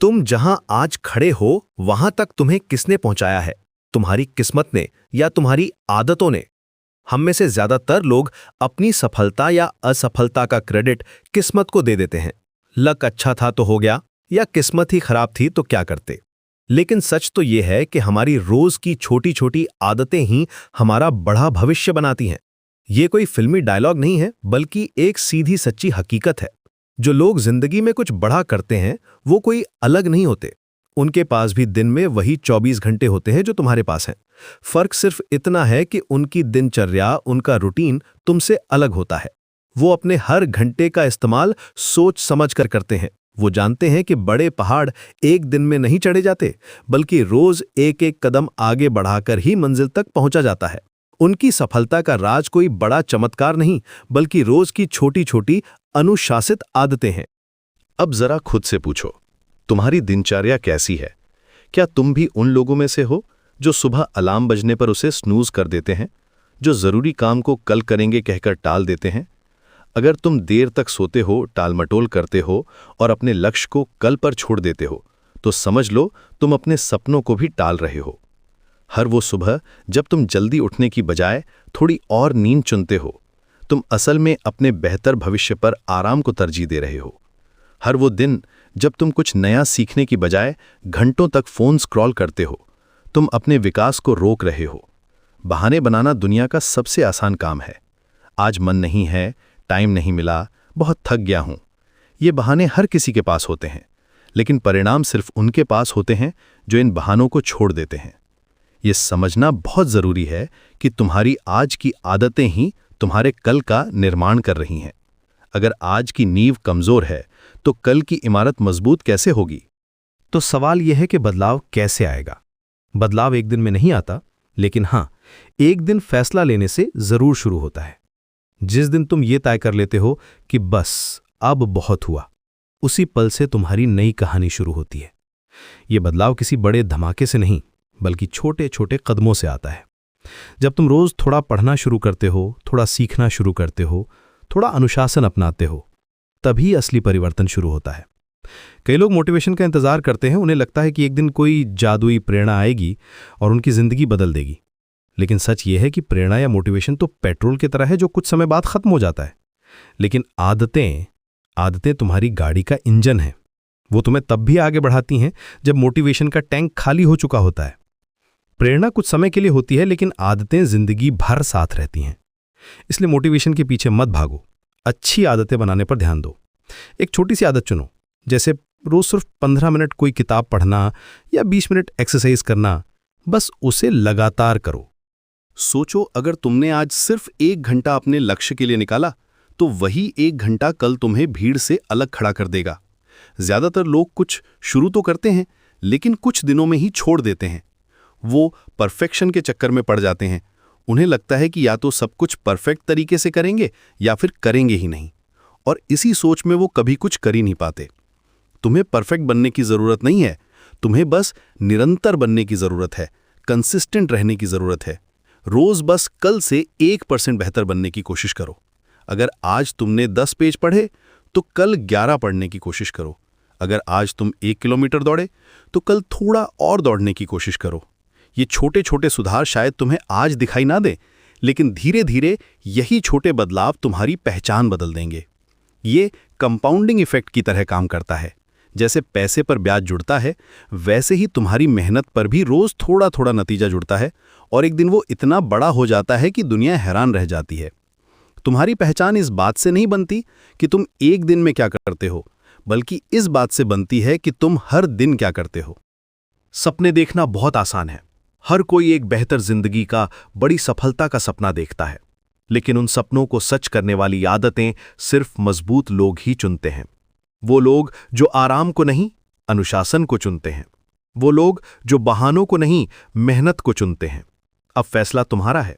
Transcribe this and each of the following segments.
तुम जहां आज खड़े हो वहां तक तुम्हें किसने पहुंचाया है? तुम्हारी किस्मत ने या तुम्हारी आदतों ने? हम में से ज्यादातर लोग अपनी सफलता या असफलता का क्रेडिट किस्मत को दे देते हैं। लक अच्छा था तो हो गया, या किस्मत ही खराब थी तो क्या करते। लेकिन सच तो यह है कि हमारी रोज की छोटी छोटी आदतें ही हमारा बड़ा भविष्य बनाती हैं। ये कोई फिल्मी डायलॉग नहीं है, बल्कि एक सीधी सच्ची हकीकत है। जो लोग जिंदगी में कुछ बड़ा करते हैं वो कोई अलग नहीं होते। उनके पास भी दिन में वही 24 घंटे होते हैं जो तुम्हारे पास हैं। फर्क सिर्फ इतना है कि उनकी दिनचर्या, उनका रूटीन तुमसे अलग होता है। वो अपने हर घंटे का इस्तेमाल सोच समझ कर करते हैं। वो जानते हैं कि बड़े पहाड़ एक दिन में नहीं चढ़े जाते, बल्कि रोज एक एक कदम आगे बढ़ाकर ही मंजिल तक पहुंचा जाता है। उनकी सफलता का राज कोई बड़ा चमत्कार नहीं, बल्कि रोज की छोटी छोटी अनुशासित आदतें हैं। अब जरा खुद से पूछो, तुम्हारी दिनचर्या कैसी है? क्या तुम भी उन लोगों में से हो जो सुबह अलार्म बजने पर उसे स्नूज कर देते हैं, जो जरूरी काम को कल करेंगे कहकर टाल देते हैं? अगर तुम देर तक सोते हो, टालमटोल करते हो और अपने लक्ष्य को कल पर छोड़ देते हो, तो समझ लो तुम अपने सपनों को भी टाल रहे हो। हर वो सुबह जब तुम जल्दी उठने की बजाय थोड़ी और नींद चुनते हो, तुम असल में अपने बेहतर भविष्य पर आराम को तरजीह दे रहे हो। हर वो दिन जब तुम कुछ नया सीखने की बजाय घंटों तक फोन स्क्रॉल करते हो, तुम अपने विकास को रोक रहे हो। बहाने बनाना दुनिया का सबसे आसान काम है। आज मन नहीं है, टाइम नहीं मिला, बहुत थक गया हूं। ये बहाने हर किसी के पास होते हैं, लेकिन परिणाम सिर्फ उनके पास होते हैं जो इन बहानों को छोड़ देते हैं। ये समझना बहुत जरूरी है कि तुम्हारी आज की आदतें ही तुम्हारे कल का निर्माण कर रही हैं। अगर आज की नींव कमजोर है तो कल की इमारत मजबूत कैसे होगी? तो सवाल यह है कि बदलाव कैसे आएगा? बदलाव एक दिन में नहीं आता, लेकिन हां, एक दिन फैसला लेने से जरूर शुरू होता है। जिस दिन तुम ये तय कर लेते हो कि बस अब बहुत हुआ, उसी पल से तुम्हारी नई कहानी शुरू होती है। यह बदलाव किसी बड़े धमाके से नहीं, बल्कि छोटे छोटे कदमों से आता है। जब तुम रोज थोड़ा पढ़ना शुरू करते हो, थोड़ा सीखना शुरू करते हो, थोड़ा अनुशासन अपनाते हो, तभी असली परिवर्तन शुरू होता है। कई लोग मोटिवेशन का इंतजार करते हैं। उन्हें लगता है कि एक दिन कोई जादुई प्रेरणा आएगी और उनकी जिंदगी बदल देगी। लेकिन सच यह है कि प्रेरणा या मोटिवेशन तो पेट्रोल की तरह है जो कुछ समय बाद खत्म हो जाता है। लेकिन आदतें तुम्हारी गाड़ी का इंजन है। वो तुम्हें तब भी आगे बढ़ाती हैं जब मोटिवेशन का टैंक खाली हो चुका होता है। प्रेरणा कुछ समय के लिए होती है, लेकिन आदतें जिंदगी भर साथ रहती हैं। इसलिए मोटिवेशन के पीछे मत भागो, अच्छी आदतें बनाने पर ध्यान दो। एक छोटी सी आदत चुनो, जैसे रोज सिर्फ 15 मिनट कोई किताब पढ़ना या 20 मिनट एक्सरसाइज करना। बस उसे लगातार करो। सोचो, अगर तुमने आज सिर्फ 1 घंटा अपने लक्ष्य के लिए निकाला, तो वही 1 घंटा कल तुम्हें भीड़ से अलग खड़ा कर देगा। ज्यादातर लोग कुछ शुरू तो करते हैं, लेकिन कुछ दिनों में ही छोड़ देते हैं। वो परफेक्शन के चक्कर में पड़ जाते हैं। उन्हें लगता है कि या तो सब कुछ परफेक्ट तरीके से करेंगे या फिर करेंगे ही नहीं, और इसी सोच में वो कभी कुछ कर ही नहीं पाते। तुम्हें परफेक्ट बनने की जरूरत नहीं है, तुम्हें बस निरंतर बनने की जरूरत है, कंसिस्टेंट रहने की जरूरत है। रोज बस कल से 1% बेहतर बनने की कोशिश करो। अगर आज तुमने 10 पेज पढ़े तो कल 11 पढ़ने की कोशिश करो। अगर आज तुम 1 किलोमीटर दौड़े तो कल थोड़ा और दौड़ने की कोशिश करो। ये छोटे छोटे सुधार शायद तुम्हें आज दिखाई ना दे, लेकिन धीरे धीरे यही छोटे बदलाव तुम्हारी पहचान बदल देंगे। ये कंपाउंडिंग इफेक्ट की तरह काम करता है। जैसे पैसे पर ब्याज जुड़ता है, वैसे ही तुम्हारी मेहनत पर भी रोज थोड़ा थोड़ा नतीजा जुड़ता है, और एक दिन वो इतना बड़ा हो जाता है कि दुनिया हैरान रह जाती है। तुम्हारी पहचान इस बात से नहीं बनती कि तुम एक दिन में क्या करते हो, बल्कि इस बात से बनती है कि तुम हर दिन क्या करते हो। सपने देखना बहुत आसान है। हर कोई एक बेहतर जिंदगी का, बड़ी सफलता का सपना देखता है, लेकिन उन सपनों को सच करने वाली आदतें सिर्फ मजबूत लोग ही चुनते हैं। वो लोग जो आराम को नहीं, अनुशासन को चुनते हैं। वो लोग जो बहानों को नहीं, मेहनत को चुनते हैं। अब फैसला तुम्हारा है।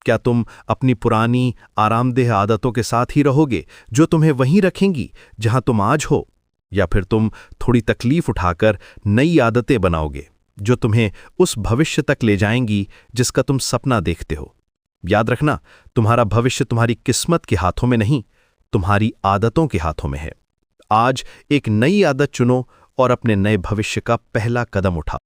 क्या तुम अपनी पुरानी आरामदेह आदतों के साथ ही रहोगे जो तुम्हें वहीं रखेंगी जहां तुम आज हो, या फिर तुम थोड़ी तकलीफ उठाकर नई आदतें बनाओगे जो तुम्हें उस भविष्य तक ले जाएंगी जिसका तुम सपना देखते हो? याद रखना, तुम्हारा भविष्य तुम्हारी किस्मत के हाथों में नहीं, तुम्हारी आदतों के हाथों में है। आज एक नई आदत चुनो और अपने नए भविष्य का पहला कदम उठाओ।